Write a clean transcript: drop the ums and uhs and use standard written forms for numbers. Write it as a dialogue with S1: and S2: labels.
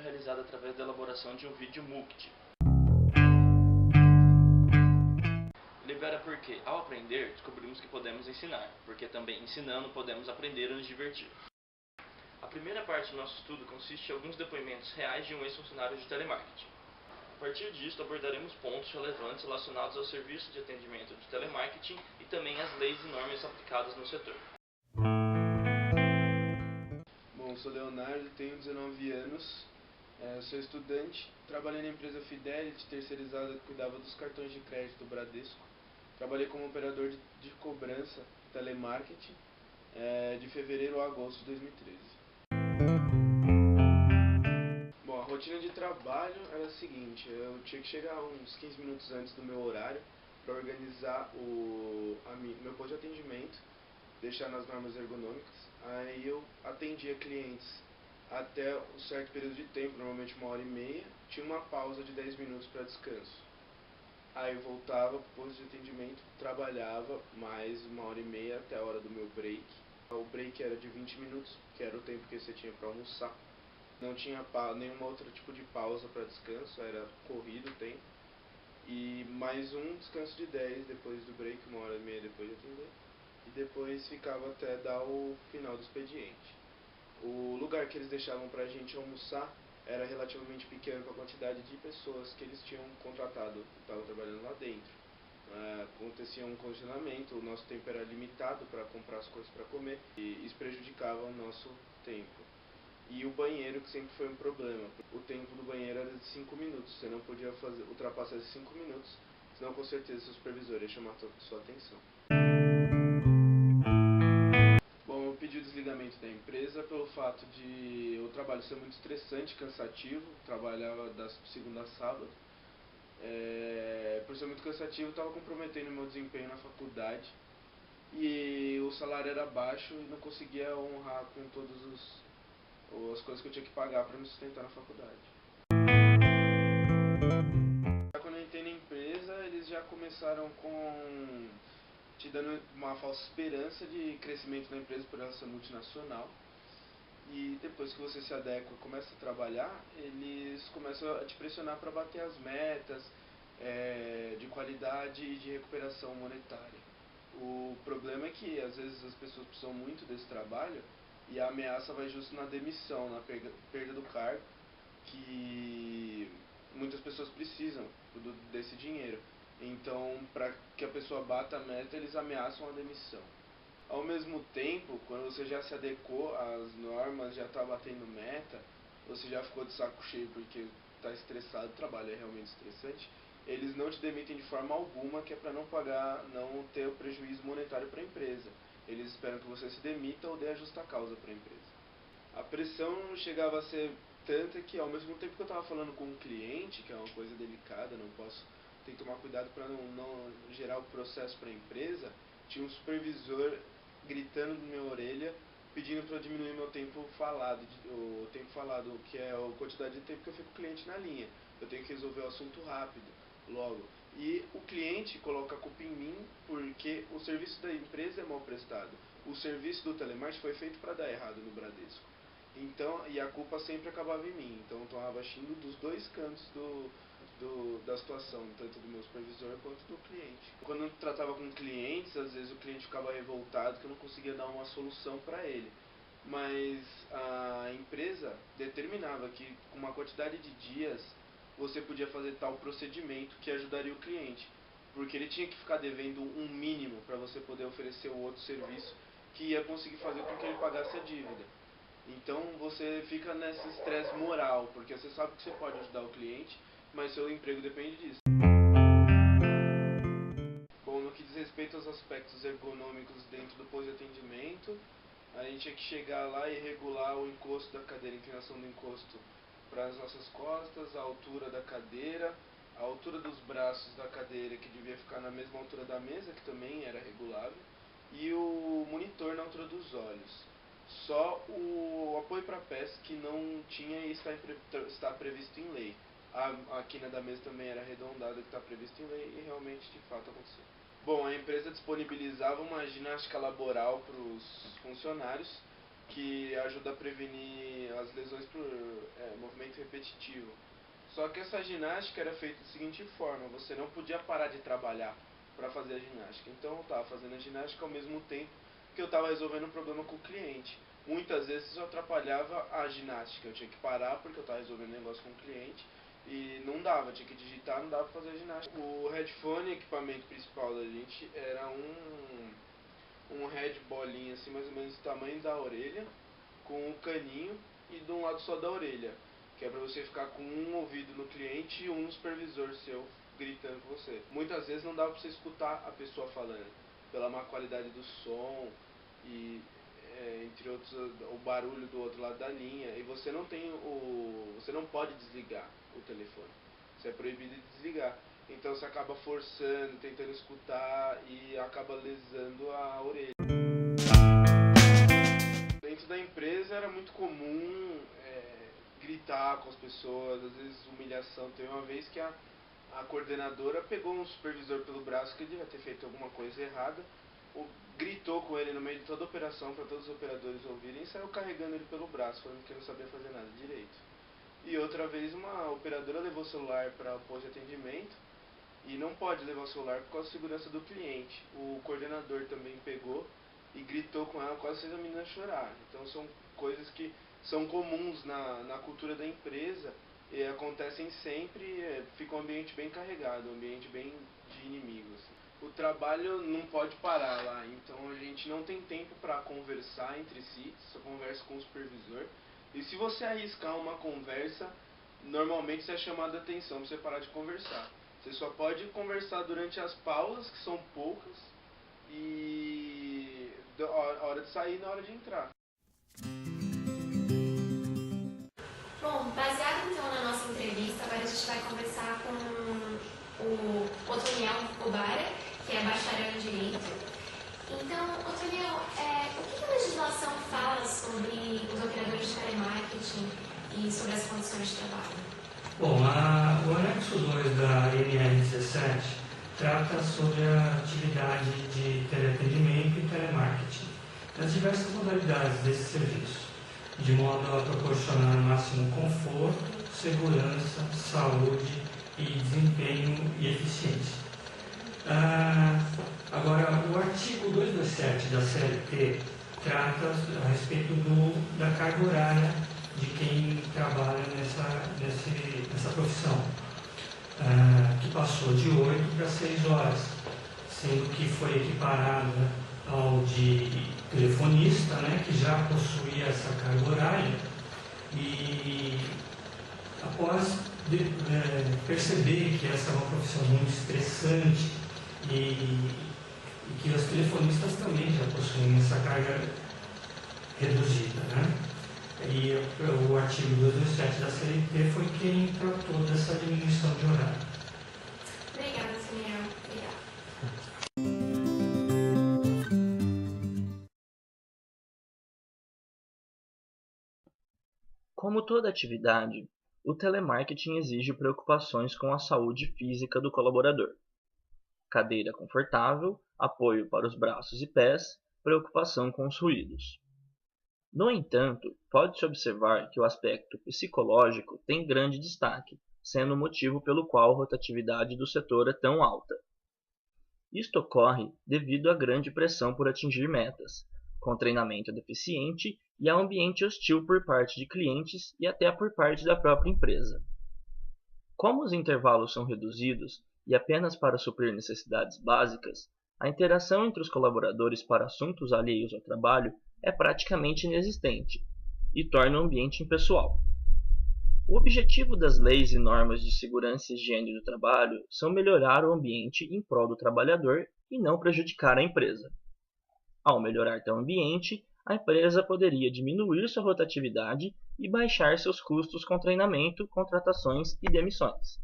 S1: foi realizado através da elaboração de um vídeo MUCT. Libera porque, ao aprender, descobrimos que podemos ensinar, porque também ensinando podemos aprender e nos divertir. A primeira parte do nosso estudo consiste em alguns depoimentos reais de um ex-funcionário de telemarketing. A partir disso, abordaremos pontos relevantes relacionados ao serviço de atendimento de telemarketing e também às leis e normas aplicadas no setor.
S2: Bom, sou Leonardo, tenho 19 anos, sou estudante, trabalhei na empresa Fidelity, terceirizada que cuidava dos cartões de crédito do Bradesco. Trabalhei como operador de cobrança, telemarketing, de fevereiro a agosto de 2013. Bom, a rotina de trabalho era a seguinte: eu tinha que chegar uns 15 minutos antes do meu horário para organizar meu posto de atendimento, deixar nas normas ergonômicas. Aí eu atendia clientes até um certo período de tempo, normalmente 1h30, tinha uma pausa de 10 minutos para descanso. Aí eu voltava para o posto de atendimento, trabalhava mais 1h30 até a hora do meu break. O break era de 20 minutos, que era o tempo que você tinha para almoçar. Não tinha nenhum outro tipo de pausa para descanso, era corrido o tempo. E mais um descanso de 10 depois do break, 1h30 depois de atender. E depois ficava até dar o final do expediente. O lugar que eles deixavam pra gente almoçar era relativamente pequeno para a quantidade de pessoas que eles tinham contratado, que estavam trabalhando lá dentro. Acontecia um congestionamento, o nosso tempo era limitado para comprar as coisas para comer e isso prejudicava o nosso tempo. E o banheiro, que sempre foi um problema. O tempo do banheiro era de 5 minutos, você não podia ultrapassar esses 5 minutos, senão com certeza seu supervisor ia chamar sua atenção. Bom, eu pedi o desligamento da empresa pelo fato de o trabalho ser muito estressante, cansativo, trabalhava das segunda a sábado. Por ser muito cansativo, estava comprometendo o meu desempenho na faculdade e o salário era baixo e não conseguia honrar com todas as coisas que eu tinha que pagar para me sustentar na faculdade. Quando eu entrei na empresa, eles já começaram te dando uma falsa esperança de crescimento na empresa por ela ser multinacional. E depois que você se adequa e começa a trabalhar, eles começam a te pressionar para bater as metas de qualidade e de recuperação monetária. O problema é que às vezes as pessoas precisam muito desse trabalho e a ameaça vai justo na demissão, na perda do cargo, que muitas pessoas precisam desse dinheiro. Então, para que a pessoa bata a meta, eles ameaçam a demissão. Ao mesmo tempo, quando você já se adequou às normas, já está batendo meta, você já ficou de saco cheio porque está estressado, o trabalho é realmente estressante, eles não te demitem de forma alguma, que é para não ter o prejuízo monetário para a empresa. Eles esperam que você se demita ou dê a justa causa para a empresa. A pressão chegava a ser tanta que, ao mesmo tempo que eu estava falando com um cliente, que é uma coisa delicada, tem que tomar cuidado para não gerar o processo para a empresa, tinha um supervisor gritando na minha orelha, pedindo para eu diminuir meu tempo falado, que é a quantidade de tempo que eu fico com o cliente na linha. Eu tenho que resolver o assunto rápido, logo. E o cliente coloca a culpa em mim porque o serviço da empresa é mal prestado. O serviço do telemarketing foi feito para dar errado no Bradesco. Então, e a culpa sempre acabava em mim. Então eu tomava xingo dos dois cantos da situação, tanto do meu supervisor quanto do cliente. Quando eu tratava com clientes, às vezes o cliente ficava revoltado que eu não conseguia dar uma solução para ele. Mas a empresa determinava que com uma quantidade de dias você podia fazer tal procedimento que ajudaria o cliente. Porque ele tinha que ficar devendo um mínimo para você poder oferecer o outro serviço que ia conseguir fazer com que ele pagasse a dívida. Então você fica nesse estresse moral, porque você sabe que você pode ajudar o cliente, mas seu emprego depende disso. Bom, no que diz respeito aos aspectos ergonômicos dentro do posto de atendimento, a gente tinha que chegar lá e regular o encosto da cadeira, a inclinação do encosto para as nossas costas, a altura da cadeira, a altura dos braços da cadeira, que devia ficar na mesma altura da mesa, que também era regulável, e o monitor na altura dos olhos. Só o apoio para pés que não tinha e está previsto em lei. A quina da mesa também era arredondada, que está previsto em lei, e realmente, de fato, aconteceu. Bom, a empresa disponibilizava uma ginástica laboral para os funcionários, que ajuda a prevenir as lesões por movimento repetitivo. Só que essa ginástica era feita da seguinte forma: você não podia parar de trabalhar para fazer a ginástica. Então eu estava fazendo a ginástica ao mesmo tempo que eu estava resolvendo um problema com o cliente. Muitas vezes eu atrapalhava a ginástica, eu tinha que parar porque eu estava resolvendo um negócio com o cliente e não dava, tinha que digitar, não dava para fazer a ginástica. O headphone, equipamento principal da gente, era um head bolinha assim, mais ou menos do tamanho da orelha, com um caninho e de um lado só da orelha, que é para você ficar com um ouvido no cliente e um no supervisor seu gritando com você. Muitas vezes não dava para você escutar a pessoa falando, pela má qualidade do som e entre outros o barulho do outro lado da linha, e você não pode desligar o telefone. Você é proibido de desligar. Então você acaba forçando, tentando escutar e acaba lesando a orelha. Dentro da empresa era muito comum gritar com as pessoas, às vezes humilhação. Teve uma vez que a coordenadora pegou um supervisor pelo braço que ele devia ter feito alguma coisa errada, gritou com ele no meio de toda a operação para todos os operadores ouvirem e saiu carregando ele pelo braço, falando que ele não sabia fazer nada direito. E outra vez uma operadora levou o celular para o posto de atendimento e não pode levar o celular por causa da segurança do cliente. O coordenador também pegou e gritou com ela, quase fez a menina chorar. Então são coisas que são comuns na cultura da empresa e acontecem sempre, fica um ambiente bem carregado, um ambiente bem de inimigos. O trabalho não pode parar lá, então a gente não tem tempo para conversar entre si, só conversa com o supervisor. E se você arriscar uma conversa, normalmente você é chamado a atenção para você parar de conversar. Você só pode conversar durante as pausas, que são poucas, e a hora de sair e na hora de entrar.
S3: Bom, baseado então na nossa entrevista, agora a gente vai conversar com o Otoniel Obara, que é bacharel em Direito. Então, Otoniel, o que a legislação fala sobre os operadores de telemarketing e sobre as condições de trabalho?
S4: Bom, o anexo 2 da NR17 trata sobre a atividade de teleatendimento e telemarketing, as diversas modalidades desse serviço, de modo a proporcionar o máximo conforto, segurança, saúde e desempenho e eficiência. Agora, o artigo 227 da CLT trata a respeito da carga horária de quem trabalha nessa profissão, que passou de 8 para 6 horas, sendo que foi equiparada ao de telefonista, né, que já possuía essa carga horária, e após perceber que essa é uma profissão muito estressante e que os telefonistas também já possuem essa carga reduzida, né? E o artigo 227 da CLT foi quem tratou dessa diminuição de horário.
S3: Obrigada, Otoniel.
S1: Como toda atividade, o telemarketing exige preocupações com a saúde física do colaborador. Cadeira confortável, apoio para os braços e pés, preocupação com os ruídos. No entanto, pode-se observar que o aspecto psicológico tem grande destaque, sendo o motivo pelo qual a rotatividade do setor é tão alta. Isto ocorre devido à grande pressão por atingir metas, com treinamento deficiente e a ambiente hostil por parte de clientes e até por parte da própria empresa. Como os intervalos são reduzidos e apenas para suprir necessidades básicas, a interação entre os colaboradores para assuntos alheios ao trabalho é praticamente inexistente e torna o ambiente impessoal. O objetivo das leis e normas de segurança e higiene do trabalho são melhorar o ambiente em prol do trabalhador e não prejudicar a empresa. Ao melhorar tal ambiente, a empresa poderia diminuir sua rotatividade e baixar seus custos com treinamento, contratações e demissões.